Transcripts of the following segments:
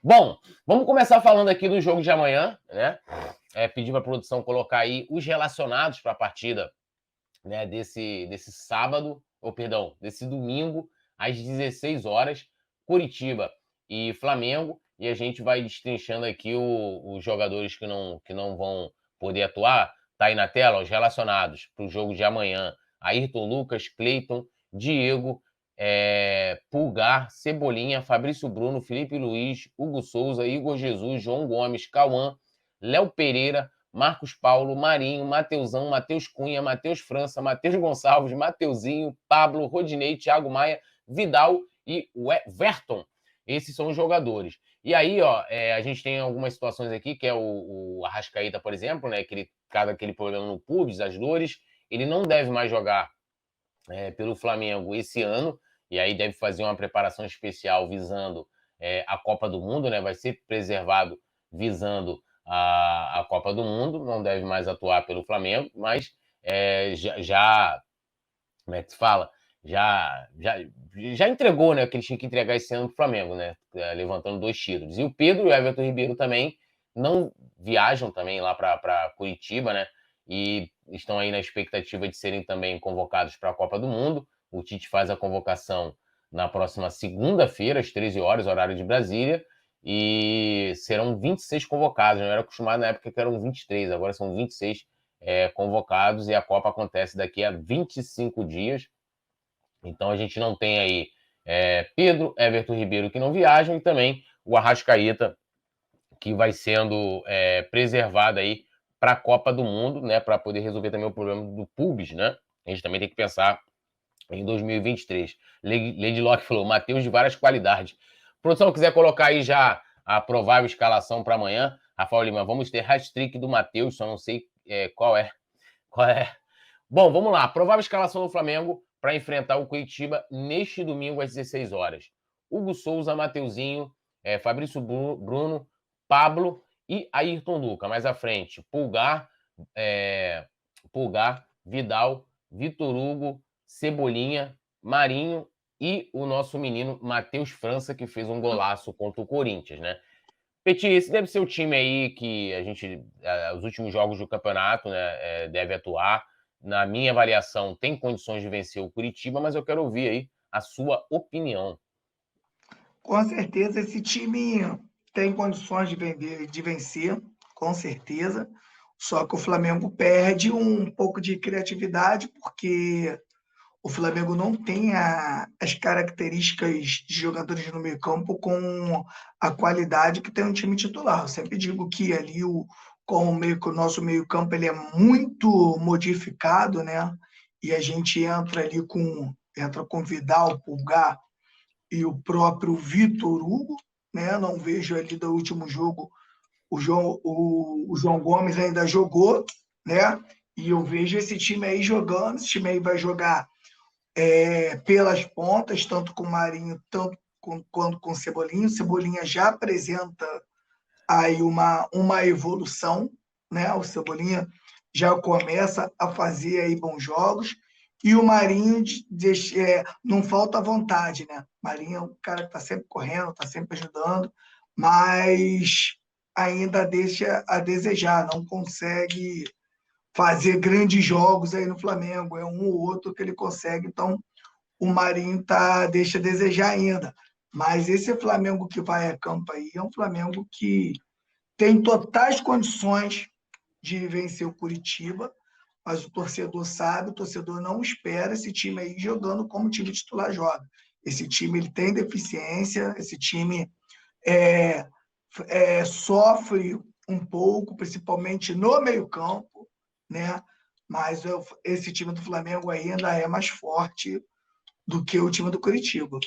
Bom, vamos começar falando aqui do jogo de amanhã, né? Pedir para a produção colocar aí os relacionados para a partida, né, desse sábado, ou perdão, desse domingo, às 16 horas, Curitiba e Flamengo, e a gente vai destrinchando aqui os jogadores que não vão poder atuar. Tá aí na tela, os relacionados para o jogo de amanhã: Ayrton Lucas, Cleiton, Diego, Pulgar, Cebolinha, Fabrício Bruno, Felipe Luiz, Hugo Souza, Igor Jesus, João Gomes, Cauã, Léo Pereira, Marcos Paulo, Marinho, Mateusão, Matheus Cunha, Matheus França, Matheus Gonçalves, Mateuzinho, Pablo, Rodinei, Thiago Maia, Vidal e Verton. Esses são os jogadores. E aí, ó, a gente tem algumas situações aqui, que é o Arrascaeta, por exemplo, né, que ele cada aquele problema no pubis, as dores, ele não deve mais jogar pelo Flamengo esse ano, e aí deve fazer uma preparação especial visando a Copa do Mundo, né? Vai ser preservado visando a Copa do Mundo, não deve mais atuar pelo Flamengo, mas como é que se fala? Já entregou, né? Que ele tinha que entregar esse ano para o Flamengo, né? Levantando 2 títulos. E o Pedro e o Everton Ribeiro também não viajam também lá para Curitiba, né? E estão aí na expectativa de serem também convocados para a Copa do Mundo. O Tite faz a convocação na próxima segunda-feira, às 13 horas, horário de Brasília, e serão 26 convocados. Não era acostumado na época que eram 23, agora são 26 convocados, e a Copa acontece daqui a 25 dias. Então a gente não tem aí Pedro, Everton Ribeiro que não viajam, e também o Arrascaeta, que vai sendo preservado aí para a Copa do Mundo, né, para poder resolver também o problema do pubis, né? A gente também tem que pensar em 2023. Lady Locke falou: Matheus de várias qualidades. Produção, quiser colocar aí já a provável escalação para amanhã. Rafael Lima, vamos ter hat-trick do Matheus, só não sei qual é. Qual é? Bom, vamos lá. Provável escalação do Flamengo para enfrentar o Curitiba neste domingo às 16 horas. Hugo Souza, Mateuzinho, Fabrício Bruno, Pablo e Ayrton Lucas. Mais à frente, Pulgar, Vidal, Vitor Hugo, Cebolinha, Marinho e o nosso menino Matheus França, que fez um golaço contra o Corinthians, né? Petit, esse deve ser o time aí que a gente, os últimos jogos do campeonato, né, deve atuar. Na minha avaliação, tem condições de vencer o Curitiba, mas eu quero ouvir aí a sua opinião. Com certeza, esse time tem condições de vencer, com certeza. Só que o Flamengo perde um pouco de criatividade, porque o Flamengo não tem as características de jogadores no meio-campo com a qualidade que tem um time titular. Eu sempre digo que ali o nosso meio-campo ele é muito modificado, né? E a gente entra com Vidal, Pulgar e o próprio Vitor Hugo, né? Não vejo ali do último jogo o João Gomes ainda jogou, né? E eu vejo esse time aí jogando, esse time aí vai jogar pelas pontas, tanto com o Marinho, quanto com o Cebolinha. O Cebolinha já apresenta aí uma evolução, né? O Cebolinha já começa a fazer aí bons jogos. E o Marinho não falta vontade, né? O Marinho é um cara que está sempre correndo, está sempre ajudando, mas ainda deixa a desejar, não consegue fazer grandes jogos aí no Flamengo. É um ou outro que ele consegue, então o Marinho deixa a desejar ainda. Mas esse Flamengo que vai a campo aí é um Flamengo que tem totais condições de vencer o Curitiba, mas o torcedor sabe, o torcedor não espera esse time aí jogando como o time titular joga. Esse time ele tem deficiência, esse time sofre um pouco, principalmente no meio-campo, né? Mas esse time do Flamengo ainda é mais forte do que o time do Curitiba.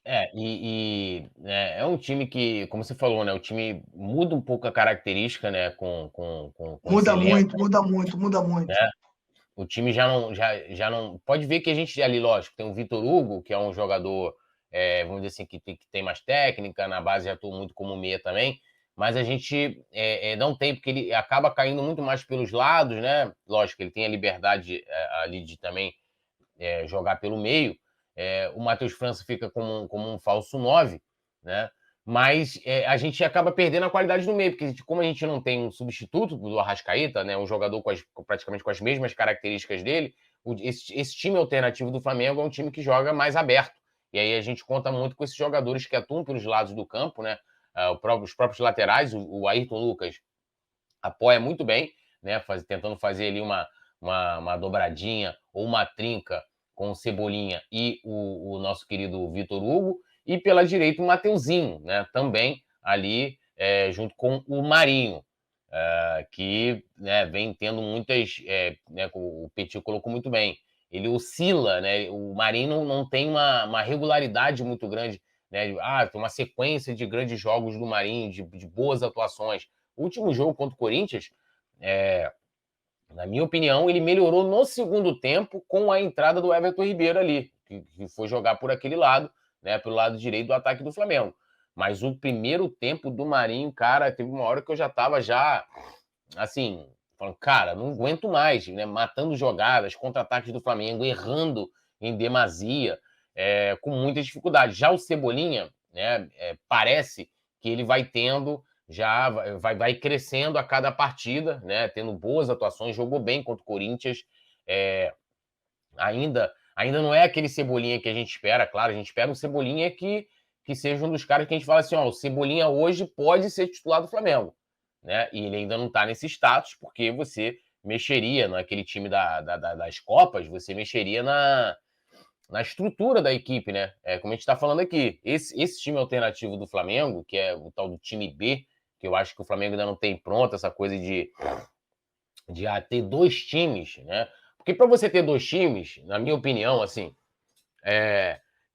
É um time que, como você falou, né? O time muda um pouco a característica, né? Com esse Muda elenco, muito, muda muito, muda muito. né? O time já não. Pode ver que a gente ali, lógico, tem o Vitor Hugo, que é um jogador, vamos dizer assim, que tem mais técnica, na base já atua muito como meia também, mas a gente não tem, porque ele acaba caindo muito mais pelos lados, né? Lógico, ele tem a liberdade ali de também jogar pelo meio. O Matheus França fica como um falso 9, né? mas a gente acaba perdendo a qualidade do meio, porque como a gente não tem um substituto do Arrascaeta, né, um jogador praticamente com as mesmas características dele, esse time alternativo do Flamengo é um time que joga mais aberto. E aí a gente conta muito com esses jogadores que atuam pelos lados do campo, né? Os próprios laterais, o Ayrton Lucas apoia muito bem, né? Tentando fazer ali uma dobradinha ou uma trinca com o Cebolinha e o nosso querido Vitor Hugo. E pela direita o Mateuzinho, né? Também ali junto com o Marinho, que né, vem tendo muitas. Né, o Petit colocou muito bem. Ele oscila, né? O Marinho não tem uma regularidade muito grande, né? Tem uma sequência de grandes jogos do Marinho, de boas atuações. O último jogo contra o Corinthians, na minha opinião, ele melhorou no segundo tempo com a entrada do Everton Ribeiro ali, que foi jogar por aquele lado, né, pelo lado direito do ataque do Flamengo. Mas o primeiro tempo do Marinho, cara, teve uma hora que eu já tava assim, falando, cara, não aguento mais, né, matando jogadas, contra-ataques do Flamengo, errando em demasia, com muita dificuldade. Já o Cebolinha, né, parece que ele vai tendo já vai crescendo a cada partida, né? Tendo boas atuações, jogou bem contra o Corinthians. Ainda não é aquele Cebolinha que a gente espera, claro, a gente espera um Cebolinha que seja um dos caras que a gente fala assim, ó, o Cebolinha hoje pode ser titular do Flamengo, né? E ele ainda não tá nesse status, porque você mexeria naquele time das Copas, você mexeria na estrutura da equipe, né? Como a gente está falando aqui, esse time alternativo do Flamengo, que é o tal do time B, que eu acho que o Flamengo ainda não tem pronto, essa coisa de ter dois times, né? Porque para você ter dois times, na minha opinião, assim,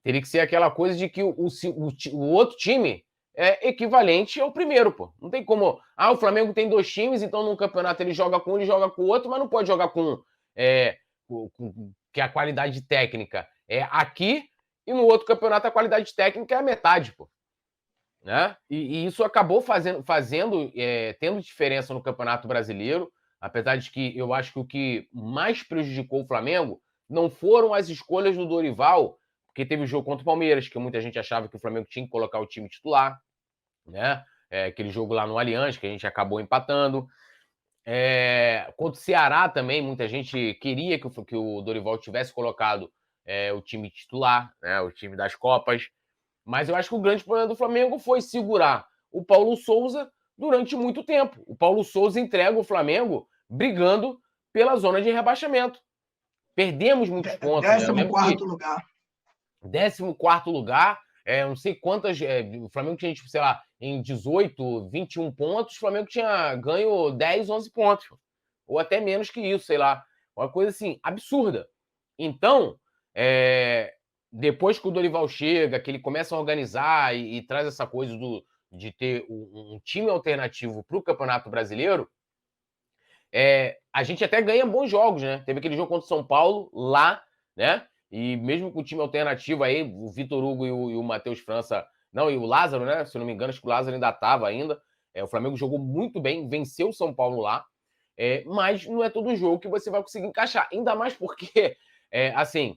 teria que ser aquela coisa de que o outro time é equivalente ao primeiro, pô. Não tem como. O Flamengo tem dois times, então num campeonato ele joga com um, ele joga com o outro, mas não pode jogar que a qualidade técnica é aqui, e no outro campeonato a qualidade técnica é a metade, pô. Né? E isso acabou tendo diferença no Campeonato Brasileiro, apesar de que eu acho que o que mais prejudicou o Flamengo não foram as escolhas do Dorival, porque teve o jogo contra o Palmeiras, que muita gente achava que o Flamengo tinha que colocar o time titular, né? Aquele jogo lá no Allianz, que a gente acabou empatando. Contra o Ceará também, muita gente queria que o Dorival tivesse colocado o time titular, né? O time das Copas. Mas eu acho que o grande problema do Flamengo foi segurar o Paulo Souza durante muito tempo. O Paulo Souza entrega o Flamengo brigando pela zona de rebaixamento. Perdemos muitos pontos, né? Eu lembro que 14º lugar. 14º lugar, não sei quantas. O Flamengo tinha, tipo, sei lá, em 18, 21 pontos, o Flamengo tinha ganho 10, 11 pontos. Ou até menos que isso, sei lá. Uma coisa assim, absurda. Então, depois que o Dorival chega, que ele começa a organizar e traz essa coisa de ter um time alternativo para o Campeonato Brasileiro, a gente até ganha bons jogos, né? Teve aquele jogo contra o São Paulo lá, né? E mesmo com o time alternativo aí, o Vitor Hugo e o Matheus França, não, e o Lázaro, né? Se eu não me engano, acho que o Lázaro ainda estava ainda. O Flamengo jogou muito bem, venceu o São Paulo lá, mas não é todo jogo que você vai conseguir encaixar. Ainda mais porque, assim,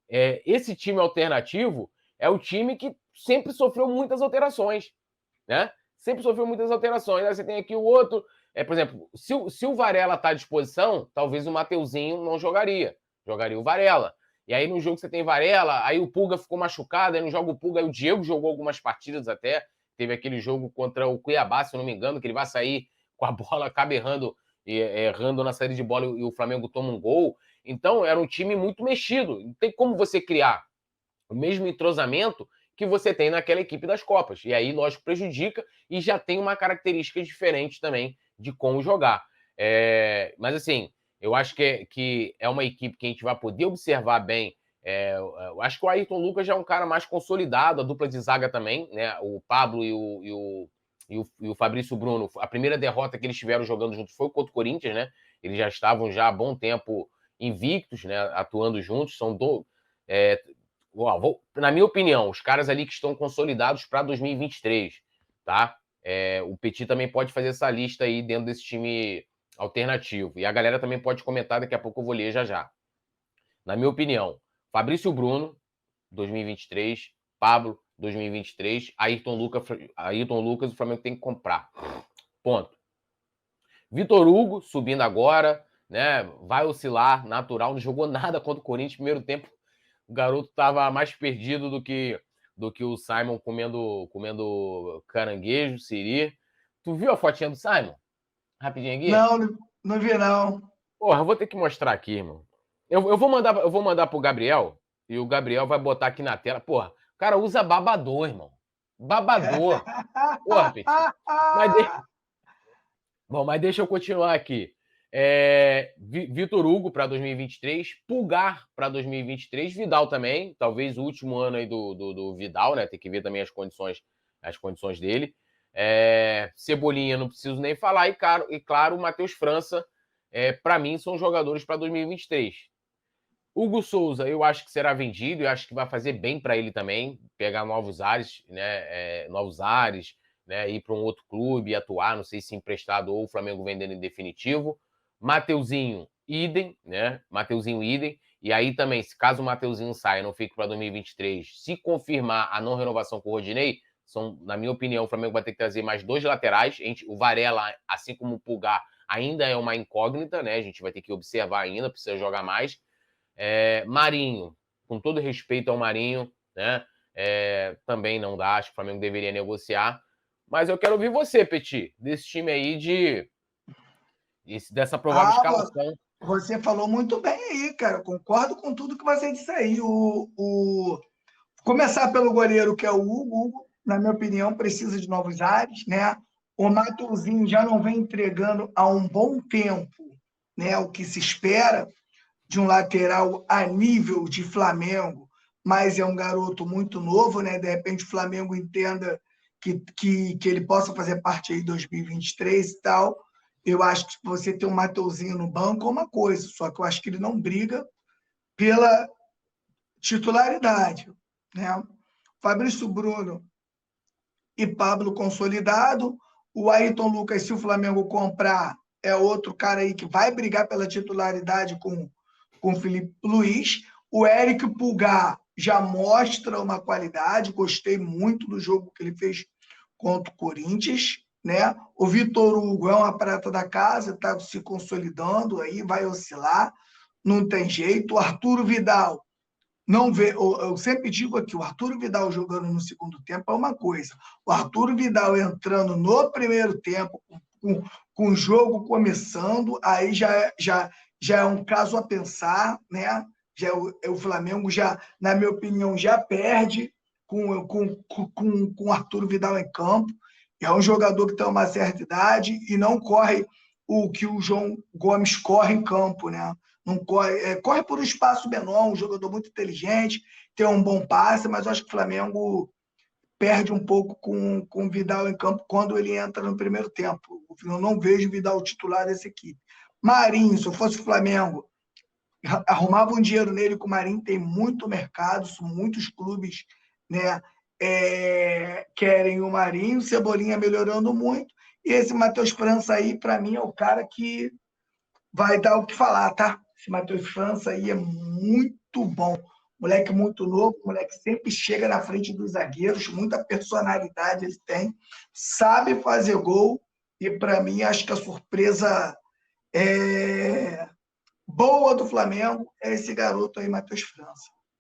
esse time alternativo é o time que sempre sofreu muitas alterações, né? Sempre sofreu muitas alterações. Aí você tem aqui o outro. Por exemplo, se o Varela está à disposição, talvez o Mateuzinho não jogaria. Jogaria o Varela. E aí no jogo você tem Varela, aí o Pulga ficou machucado, aí no jogo o Pulga, aí o Diego jogou algumas partidas até. Teve aquele jogo contra o Cuiabá, se eu não me engano, que ele vai sair com a bola, acaba errando na saída de bola e o Flamengo toma um gol. Então era um time muito mexido. Não tem como você criar o mesmo entrosamento que você tem naquela equipe das Copas. E aí, lógico, prejudica e já tem uma característica diferente também de como jogar. Mas, assim, eu acho que é uma equipe que a gente vai poder observar bem. Eu acho que o Ayrton Lucas já é um cara mais consolidado, a dupla de zaga também, né? O Pablo e o Fabrício Bruno. A primeira derrota que eles tiveram jogando juntos foi contra o Corinthians, né? Eles já estavam já há bom tempo invictos, né? Atuando juntos. São na minha opinião, os caras ali que estão consolidados para 2023, tá? O Petit também pode fazer essa lista aí dentro desse time alternativo. E a galera também pode comentar, daqui a pouco eu vou ler já. Na minha opinião, Fabrício Bruno, 2023, Pablo, 2023, Ayrton Lucas o Flamengo tem que comprar. Ponto. Vitor Hugo, subindo agora, né? Vai oscilar, natural, não jogou nada contra o Corinthians. Primeiro tempo, o garoto estava mais perdido do que o Simon comendo caranguejo, siri. Tu viu a fotinha do Simon? Rapidinho aqui? Não, não vi, não. Porra, eu vou ter que mostrar aqui, irmão. Eu vou mandar pro Gabriel, e o Gabriel vai botar aqui na tela. Porra, o cara usa babador, irmão. Babador. Porra, Petit. Mas, bom, mas deixa eu continuar aqui. Vitor Hugo para 2023, Pulgar para 2023, Vidal também, talvez o último ano aí do Vidal, né? Tem que ver também as condições dele. Cebolinha, não preciso nem falar, e claro, o Matheus França, para mim, são jogadores para 2023. Hugo Souza, eu acho que será vendido, eu acho que vai fazer bem para ele também, pegar novos ares, né? Ir para um outro clube, atuar, não sei se emprestado ou o Flamengo vendendo em definitivo. Mateuzinho, idem, né? Mateuzinho, idem. E aí também, se caso o Mateuzinho saia, não fique para 2023, se confirmar a não renovação com o Rodinei, na minha opinião, o Flamengo vai ter que trazer mais 2 laterais. O Varela, assim como o Pulgar, ainda é uma incógnita, né? A gente vai ter que observar ainda, precisa jogar mais. Marinho, com todo respeito ao Marinho, né? Também não dá, acho que o Flamengo deveria negociar. Mas eu quero ouvir você, Petit, desse time aí dessa provável escalação. Você falou muito bem aí, cara. Concordo com tudo que você disse aí. Começar pelo goleiro, que é o Hugo. Hugo, na minha opinião, precisa de novos ares, né? O Mateuzinho já não vem entregando há um bom tempo, né? O que se espera de um lateral a nível de Flamengo, mas é um garoto muito novo, né? De repente o Flamengo entenda que ele possa fazer parte aí de 2023 e tal. Eu acho que você ter um Mateuzinho no banco é uma coisa, só que eu acho que ele não briga pela titularidade, né? Fabrício Bruno e Pablo consolidado, o Ayrton Lucas, se o Flamengo comprar, é outro cara aí que vai brigar pela titularidade com o Felipe Luiz. O Eric Pulgar já mostra uma qualidade, gostei muito do jogo que ele fez contra o Corinthians, né? O Vitor Hugo é uma prata da casa, está se consolidando aí, vai oscilar, não tem jeito. O Arturo Vidal, não vê, eu sempre digo aqui, o Arturo Vidal jogando no segundo tempo é uma coisa, o Arturo Vidal entrando no primeiro tempo, com o jogo começando, aí já é um caso a pensar, né? O Flamengo já, na minha opinião, já perde com o Arturo Vidal em campo. É um jogador que tem uma certa idade e não corre o que o João Gomes corre em campo, né? Não corre por um espaço menor, um jogador muito inteligente, tem um bom passe, mas eu acho que o Flamengo perde um pouco com o Vidal em campo quando ele entra no primeiro tempo. Eu não vejo o Vidal titular dessa equipe. Marinho, se eu fosse o Flamengo, arrumava um dinheiro nele, que o Marinho tem muito mercado, muitos clubes, né, querem o Marinho, Cebolinha melhorando muito, e esse Matheus França aí, para mim, é o cara que vai dar o que falar, tá? Esse Matheus França aí é muito bom. Moleque muito novo, moleque sempre chega na frente dos zagueiros, muita personalidade ele tem, sabe fazer gol, e para mim acho que a surpresa boa do Flamengo é esse garoto aí, Matheus França.